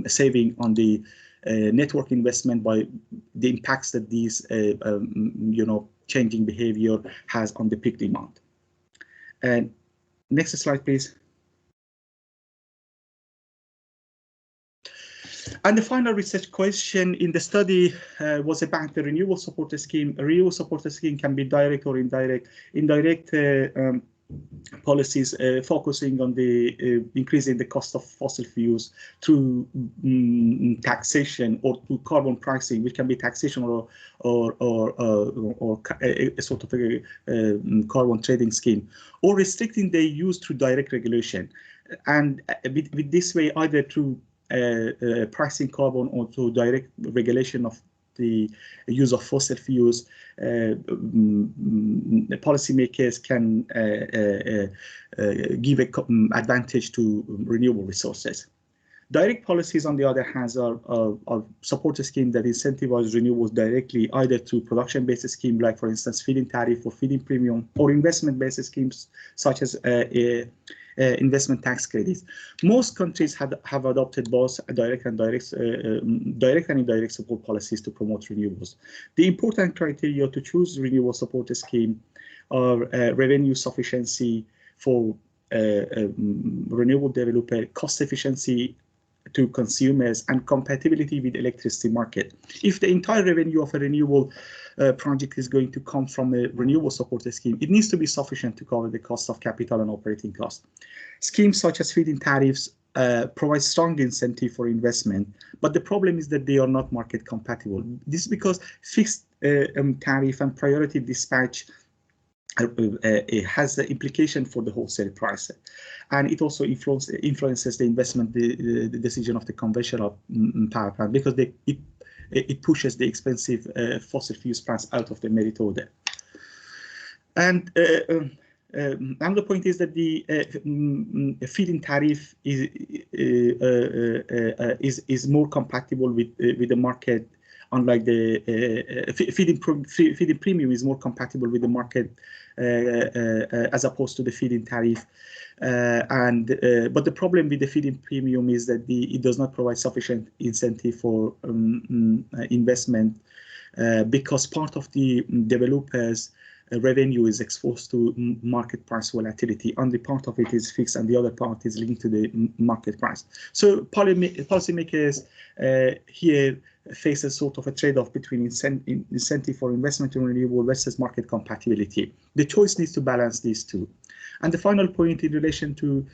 saving on the network investment by the impacts that these changing behavior has on the peak demand. And next slide, please. And the final research question in the study was about the renewable supporter scheme. A renewable supporter scheme can be direct or indirect. Indirect policies focusing on the increasing the cost of fossil fuels through taxation or through carbon pricing, which can be taxation or a sort of a carbon trading scheme, or restricting their use through direct regulation. And with this way, either through pricing carbon or through direct regulation of the use of fossil fuels, policymakers can give an advantage to renewable resources. Direct policies, on the other hand, are support a scheme that incentivize renewables directly, either through production-based scheme, like for instance feed-in tariff or feed-in premium, or investment-based schemes such as investment tax credits. Most countries have adopted both direct and indirect support policies to promote renewables. The important criteria to choose renewable support scheme are revenue sufficiency for renewable developer, cost efficiency to consumers, and compatibility with electricity market. If the entire revenue of a renewable project is going to come from a renewable support scheme, it needs to be sufficient to cover the cost of capital and operating costs. Schemes such as feed-in tariffs provide strong incentive for investment, but the problem is that they are not market compatible. This is because fixed tariff and priority dispatch it has the implication for the wholesale price, and it also influences the investment the decision of the conventional power plant, because it pushes the expensive fossil fuels plants out of the merit order. And another point is that the feed-in tariff is more compatible with the market. Unlike the feed-in premium is more compatible with the market as opposed to the feed-in tariff. But the problem with the feed-in premium is that it does not provide sufficient incentive for investment because part of the developers' revenue is exposed to market price volatility. Only part of it is fixed and the other part is linked to the market price. So policymakers here face a sort of a trade-off between incentive for investment in renewable versus market compatibility. The choice needs to balance these two. And the final point in relation to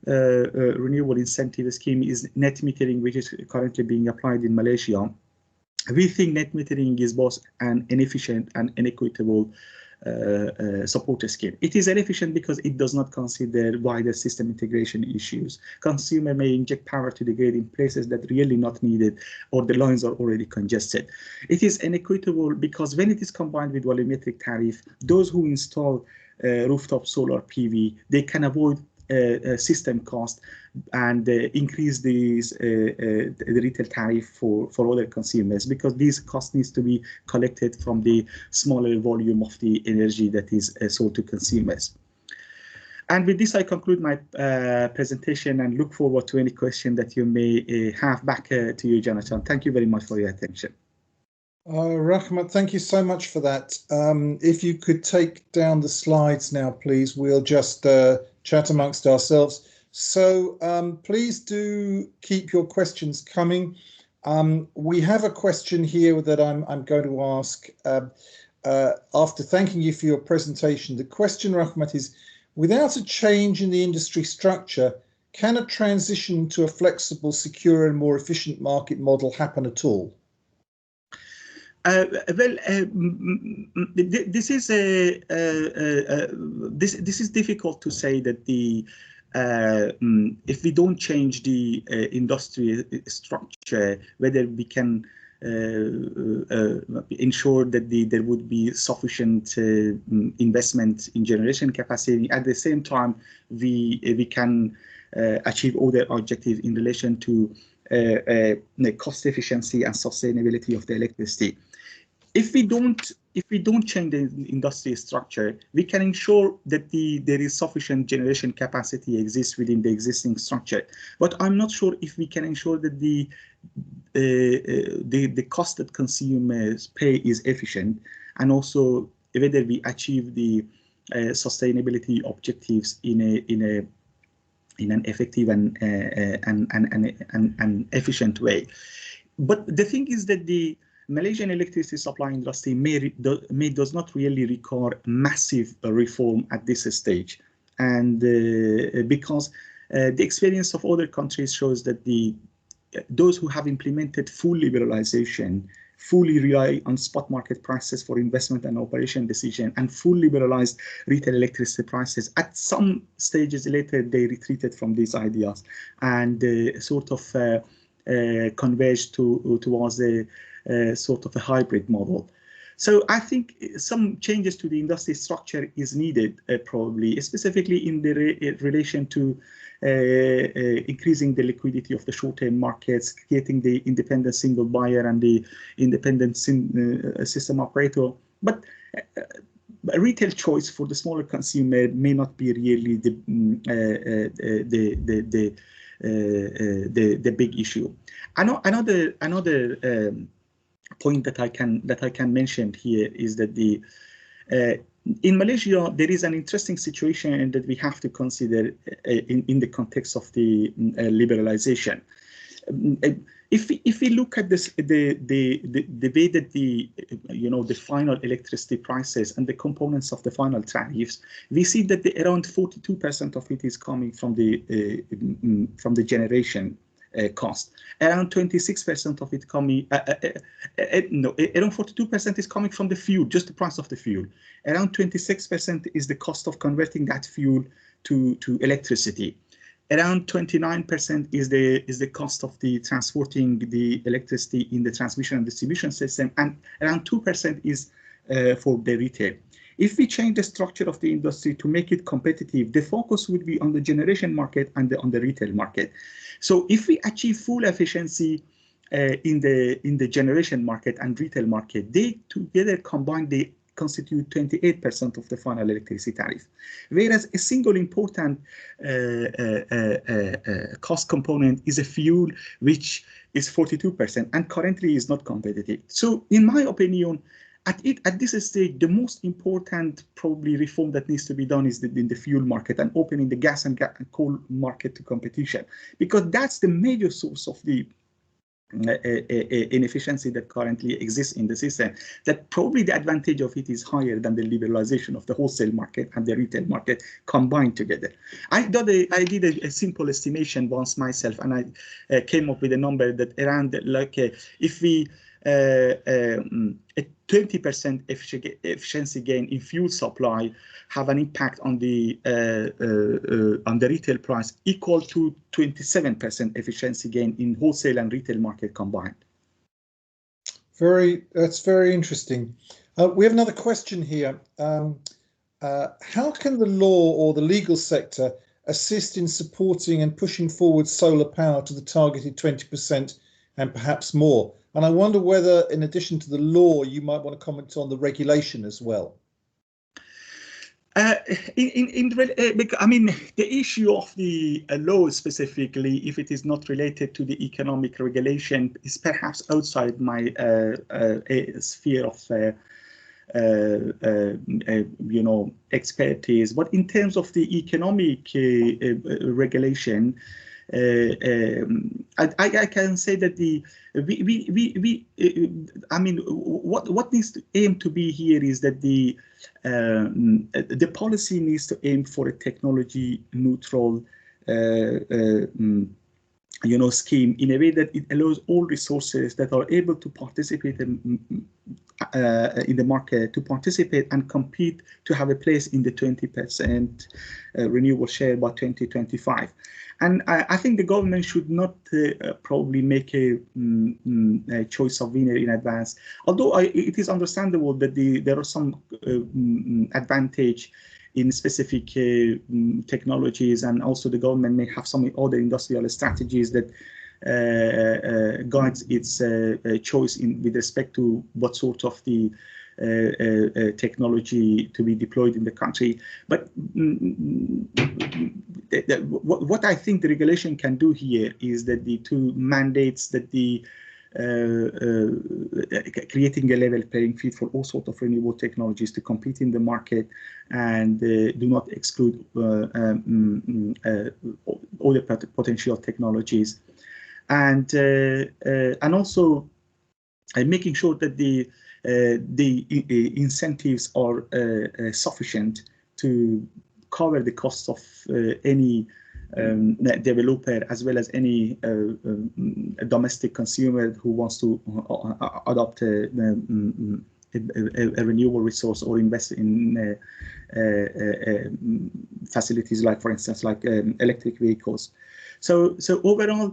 renewable incentive scheme is net metering, which is currently being applied in Malaysia. We think net metering is both an inefficient and inequitable support scheme. It is inefficient because it does not consider wider system integration issues. Consumer may inject power to the grid in places that really not needed, or the lines are already congested. It is inequitable because when it is combined with volumetric tariff, those who install rooftop solar PV, they can avoid system cost and increase the retail tariff for other consumers, because these costs needs to be collected from the smaller volume of the energy that is sold to consumers. And with this, I conclude my presentation and look forward to any question that you may have. Back to you, Jonathan. Thank you very much for your attention. Rahmat, thank you so much for that. If you could take down the slides now, please, we'll just chat amongst ourselves. So please do keep your questions coming. We have a question here that I'm going to ask after thanking you for your presentation. The question, Rahmat, is, without a change in the industry structure, can a transition to a flexible, secure and more efficient market model happen at all? This is difficult to say that if we don't change the industry structure, whether we can ensure that there would be sufficient investment in generation capacity. At the same time, we can achieve other objectives in relation to cost efficiency and sustainability of the electricity. If we don't change the industry structure, we can ensure that there is sufficient generation capacity exists within the existing structure. But I'm not sure if we can ensure that the cost that consumers pay is efficient, and also whether we achieve the sustainability objectives in an effective and efficient way. But the thing is that the Malaysian electricity supply industry does not really require massive reform at this stage. and because the experience of other countries shows that those who have implemented full liberalization fully rely on spot market prices for investment and operation decision, and full liberalized retail electricity prices. At some stages later, they retreated from these ideas and sort of converged towards a sort of a hybrid model. So I think some changes to the industry structure is needed, probably, specifically in the relation to increasing the liquidity of the short-term markets, creating the independent single buyer and the independent system operator. But retail choice for the smaller consumer may not be really the big issue. Another point that I can mention here is that in Malaysia, there is an interesting situation that we have to consider in the context of the liberalization. If we look at this, the way that the final electricity prices and the components of the final tariffs, we see that around 42% of it is coming from the generation cost. Around 26% of it coming, around 42% is coming from the fuel, just the price of the fuel. Around 26% is the cost of converting that fuel to electricity. Around 29% is the cost of the transporting the electricity in the transmission and distribution system, and around 2% is for the retail. If we change the structure of the industry to make it competitive, the focus would be on the generation market and on the retail market. So if we achieve full efficiency in the generation market and retail market, they together combined, they constitute 28% of the final electricity tariff. Whereas a single important cost component is a fuel, which is 42% and currently is not competitive. So in my opinion, at this stage, the most important probably reform that needs to be done is in the fuel market and opening the gas and coal market to competition, because that's the major source of the inefficiency that currently exists in the system. That probably the advantage of it is higher than the liberalization of the wholesale market and the retail market combined together. I did a simple estimation once myself, and I came up with a number that around if we a 20% efficiency gain in fuel supply have an impact on the retail price equal to 27% efficiency gain in wholesale and retail market combined. That's very interesting. We have another question here. How can the law or the legal sector assist in supporting and pushing forward solar power to the targeted 20% and perhaps more? And I wonder whether, in addition to the law, you might want to comment on the regulation as well. I mean, the issue of the law specifically, if it is not related to the economic regulation, is perhaps outside my sphere of expertise. But in terms of the economic regulation, I can say that I mean, what needs to aim to be here is that the policy needs to aim for a technology neutral scheme in a way that it allows all resources that are able to participate in the market to participate and compete to have a place in the 20% renewable share by 2025. And I think the government should not probably make a choice of winner in advance, although it is understandable that there are some advantage in specific technologies, and also the government may have some other industrial strategies that guides its choice with respect to what sort of the technology to be deployed in the country. But what I think the regulation can do here is that the two mandates that creating a level playing field for all sorts of renewable technologies to compete in the market, and do not exclude other potential technologies, and also making sure that the incentives are sufficient to cover the costs of any developer as well as any domestic consumer who wants to adopt a renewable resource or invest in facilities like, for instance, like electric vehicles. So overall,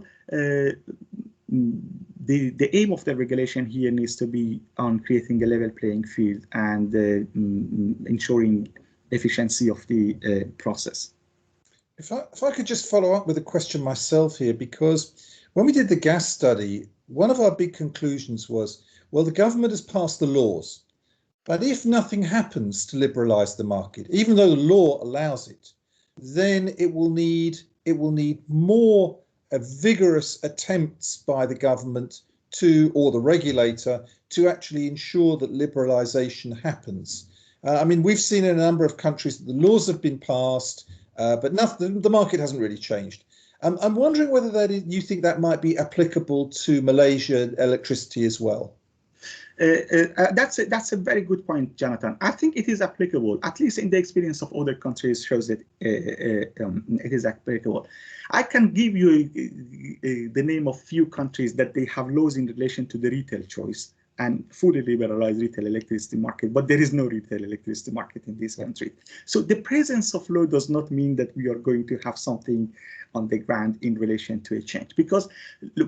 the aim of the regulation here needs to be on creating a level playing field and ensuring efficiency of the process. If I could just follow up with a question myself here, because when we did the gas study, one of our big conclusions was, well, the government has passed the laws, but if nothing happens to liberalize the market, even though the law allows it, then it will need more vigorous attempts by the government or the regulator to actually ensure that liberalization happens. I mean, we've seen in a number of countries that the laws have been passed, but nothing, the market hasn't really changed. I'm wondering whether you think that might be applicable to Malaysia electricity as well. That's a very good point, Jonathan. I think it is applicable, at least in the experience of other countries shows that it is applicable. I can give you the name of few countries that they have laws in relation to the retail choice and fully liberalized retail electricity market, but there is no retail electricity market in this country. So the presence of law does not mean that we are going to have something on the ground in relation to a change, because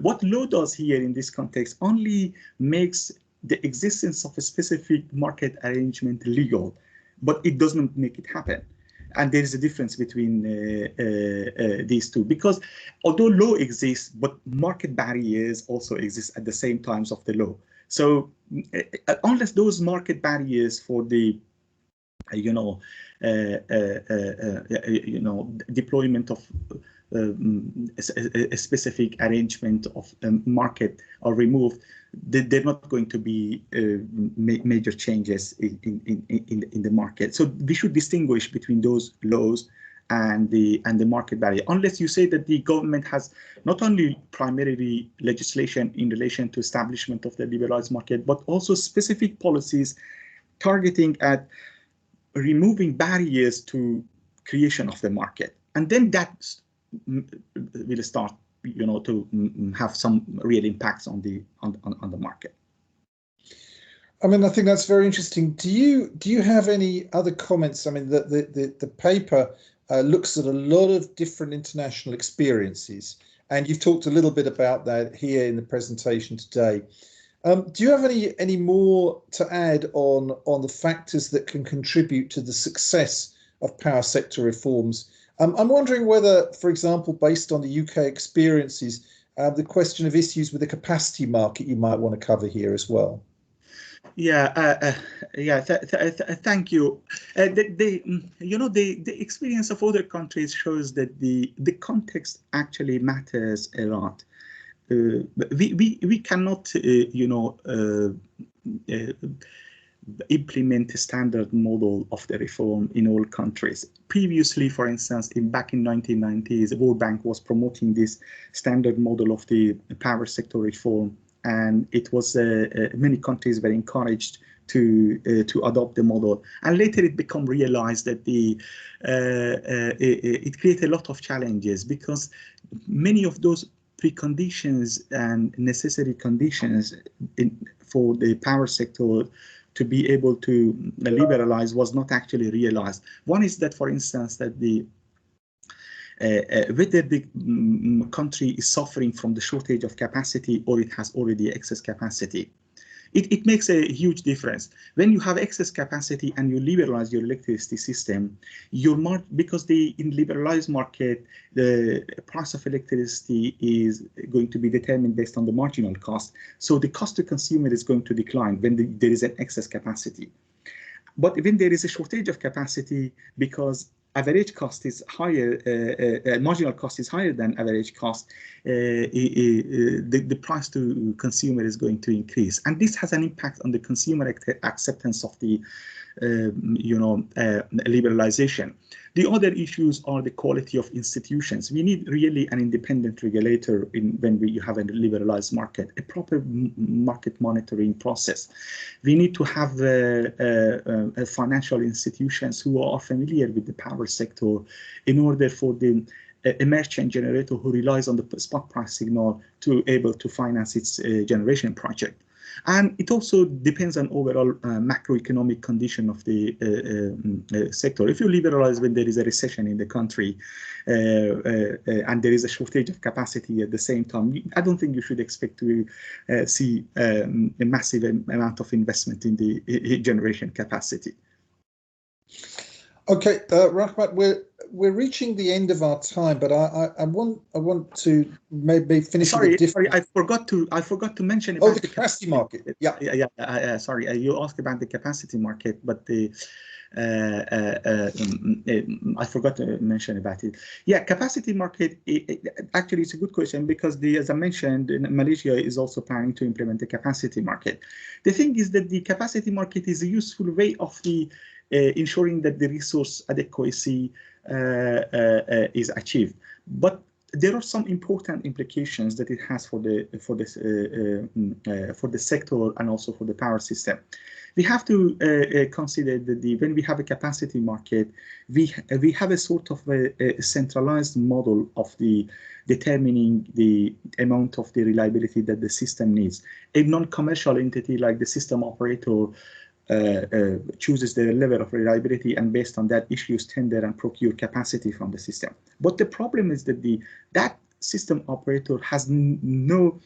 what law does here in this context only makes the existence of a specific market arrangement legal, but it doesn't make it happen. And there is a difference between these two, because although law exists, but market barriers also exist at the same times of the law. So unless those market barriers for the deployment of a specific arrangement of market are removed, they're not going to be major changes in the market. So we should distinguish between those laws and the market barrier, unless you say that the government has not only primarily legislation in relation to establishment of the liberalized market, but also specific policies targeting at removing barriers to creation of the market, and then that will start, to have some real impacts on the market. I mean, I think that's very interesting. Do you have any other comments? I mean, the paper looks at a lot of different international experiences, and you've talked a little bit about that here in the presentation today. Do you have any more to add on the factors that can contribute to the success of power sector reforms? I'm wondering whether, for example, based on the UK experiences, the question of issues with the capacity market you might want to cover here as well. Thank you. The experience of other countries shows that the context actually matters a lot. We cannot, implement a standard model of the reform in all countries. Previously, for instance, back in 1990s, the World Bank was promoting this standard model of the power sector reform, and it was many countries were encouraged to adopt the model. And later it became realized that it created a lot of challenges, because many of those preconditions and necessary conditions for the power sector to be able to liberalize was not actually realized. One is that, for instance, that whether the country is suffering from the shortage of capacity or it has already excess capacity. It makes a huge difference. When you have excess capacity and you liberalize your electricity system, because in liberalized market, the price of electricity is going to be determined based on the marginal cost. So the cost to consumer is going to decline when there is an excess capacity. But when there is a shortage of capacity, because average cost is higher, marginal cost is higher than average cost, the price to consumer is going to increase. And this has an impact on the consumer acceptance of the liberalization. The other issues are the quality of institutions. We need really an independent regulator when we have a liberalized market, a proper market monitoring process. We need to have financial institutions who are familiar with the power sector in order for the a merchant generator who relies on the spot price signal to able to finance its generation project. And it also depends on overall macroeconomic condition of the sector. If you liberalize when there is a recession in the country and there is a shortage of capacity at the same time, I don't think you should expect to see a massive amount of investment in the generation capacity. Okay, Rahmat, we're reaching the end of our time, but I want to maybe finish. Sorry, I forgot to mention about the capacity market. Yeah. Sorry, you asked about the capacity market, but the I forgot to mention about it. Yeah, capacity market. Actually, it's a good question because as I mentioned, Malaysia is also planning to implement the capacity market. The thing is that the capacity market is a useful way of the ensuring that the resource adequacy is achieved, but there are some important implications that it has for the sector and also for the power system. We have to consider that when we have a capacity market, we have a sort of a centralized model of the determining the amount of the reliability that the system needs. A non-commercial entity like the system operator chooses their level of reliability and based on that issues tender and procure capacity from the system. But the problem is that that system operator has no,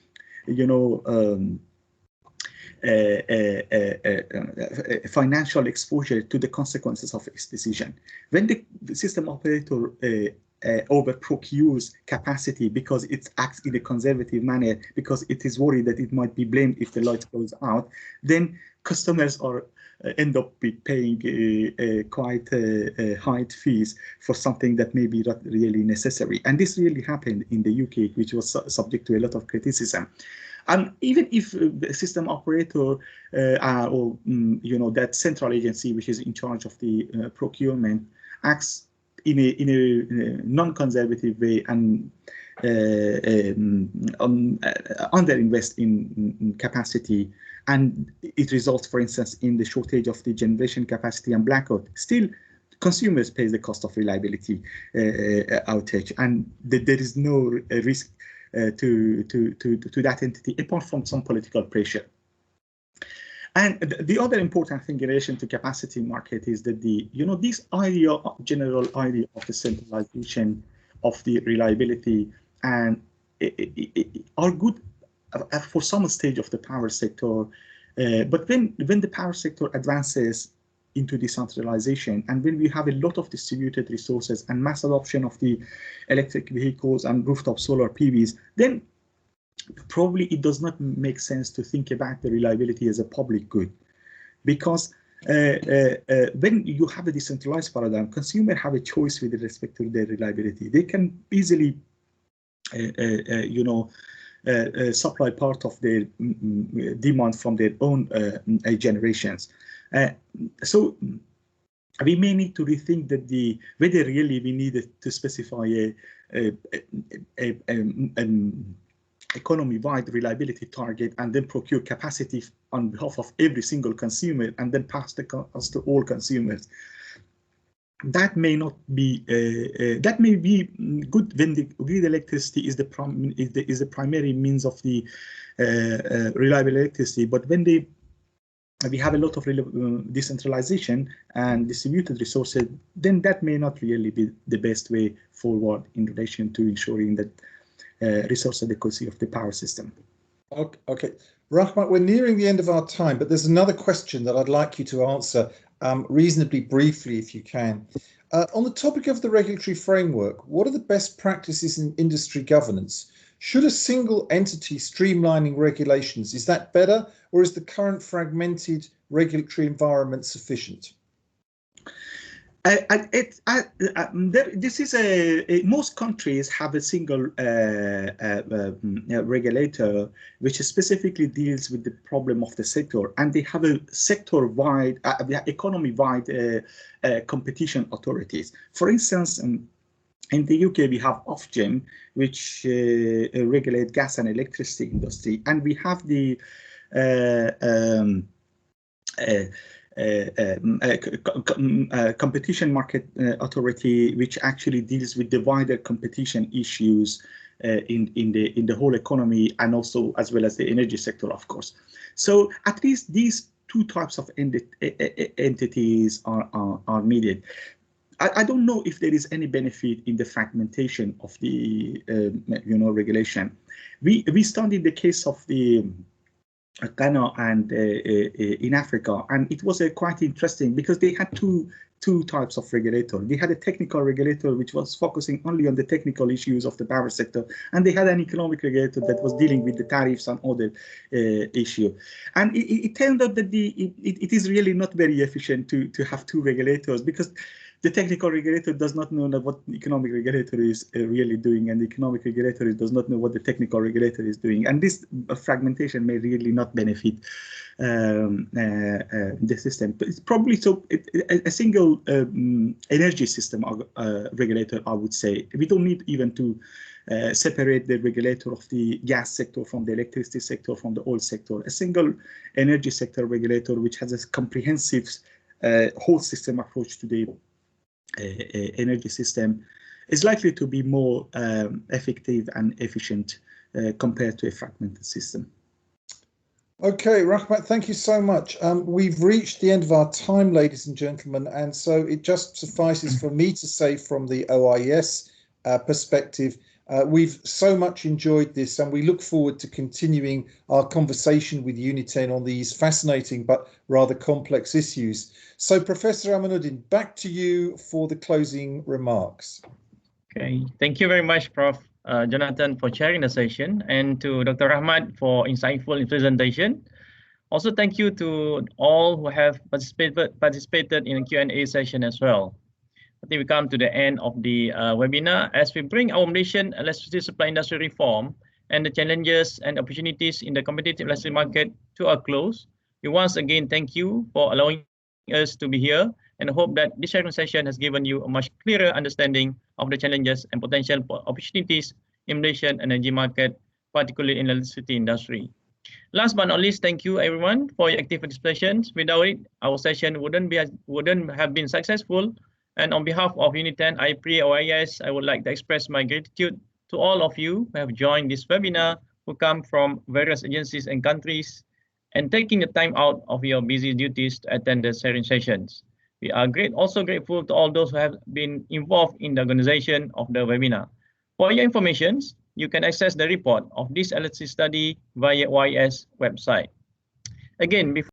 financial exposure to the consequences of its decision. When the system operator over procures capacity because it acts in a conservative manner, because it is worried that it might be blamed if the light goes out, then customers end up paying quite high fees for something that may be not really necessary. And this really happened in the UK, which was subject to a lot of criticism. And even if the system operator or that central agency which is in charge of the procurement acts in a non-conservative way and underinvest in capacity, and it results, for instance, in the shortage of the generation capacity and blackout, still consumers pay the cost of reliability outage, and there is no risk to that entity apart from some political pressure. And the other important thing in relation to capacity market is that this general idea of the centralization of the reliability and are good for some stage of the power sector, but when the power sector advances into decentralization and when we have a lot of distributed resources and mass adoption of the electric vehicles and rooftop solar PVs, then probably it does not make sense to think about the reliability as a public good, because when you have a decentralized paradigm, consumers have a choice with respect to their reliability. They can easily supply part of their demand from their own generations. So we may need to rethink that whether really we needed to specify a economy-wide reliability target and then procure capacity on behalf of every single consumer and then pass the cost to all consumers. That may not be that may be good when the grid electricity is the primary means of the reliable electricity, but when we have a lot of decentralization and distributed resources, then that may not really be the best way forward in relation to ensuring that resource adequacy of the power system. Okay, Rahmat, we're nearing the end of our time, but there's another question that I'd like you to answer reasonably briefly, if you can. On the topic of the regulatory framework, what are the best practices in industry governance? Should a single entity streamlining regulations, is that better, or is the current fragmented regulatory environment sufficient? This is most countries have a single regulator which specifically deals with the problem of the sector, and they have a sector-wide, economy-wide competition authorities. For instance, in the UK, we have Ofgem, which regulate gas and electricity industry, and we have the competition market authority, which actually deals with the wider competition issues in the whole economy, and also as well as the energy sector, of course. So at least these two types of entities are needed. I don't know if there is any benefit in the fragmentation of the regulation. We studied the case of the Ghana and in Africa, and it was quite interesting because they had two types of regulator. They had a technical regulator which was focusing only on the technical issues of the power sector, and they had an economic regulator that was dealing with the tariffs and other issue. And it turned out that it is really not very efficient to have two regulators, because the technical regulator does not know what the economic regulator is really doing, and the economic regulator does not know what the technical regulator is doing. And this fragmentation may really not benefit the system. But it's probably a single energy system regulator, I would say. We don't need even to separate the regulator of the gas sector from the electricity sector, from the oil sector. A single energy sector regulator, which has a comprehensive whole system approach to the energy system, is likely to be more effective and efficient compared to a fragmented system. Okay, Rahmat, thank you so much. We've reached the end of our time, ladies and gentlemen, and so it just suffices for me to say from the OIS perspective, we've so much enjoyed this, and we look forward to continuing our conversation with UNITEN on these fascinating but rather complex issues. So, Professor Amanuddin, back to you for the closing remarks. Okay, thank you very much, Prof. Jonathan, for chairing the session, and to Dr. Rahmat for insightful presentation. Also, thank you to all who have participated in the Q&A session as well. I think we come to the end of the webinar as we bring our Malaysian electricity supply industry reform and the challenges and opportunities in the competitive electricity market to a close. We once again thank you for allowing us to be here, and hope that this sharing session has given you a much clearer understanding of the challenges and potential opportunities in Malaysian energy market, particularly in the electricity industry. Last but not least, thank you everyone for your active participations. Without it, our session wouldn't have been successful. And on behalf of UNITEN, IPRI, OIS, I would like to express my gratitude to all of you who have joined this webinar, who come from various agencies and countries, and taking the time out of your busy duties to attend the sharing sessions. We are also grateful to all those who have been involved in the organization of the webinar. For your information, you can access the report of this electricity study via OIS website. Again, before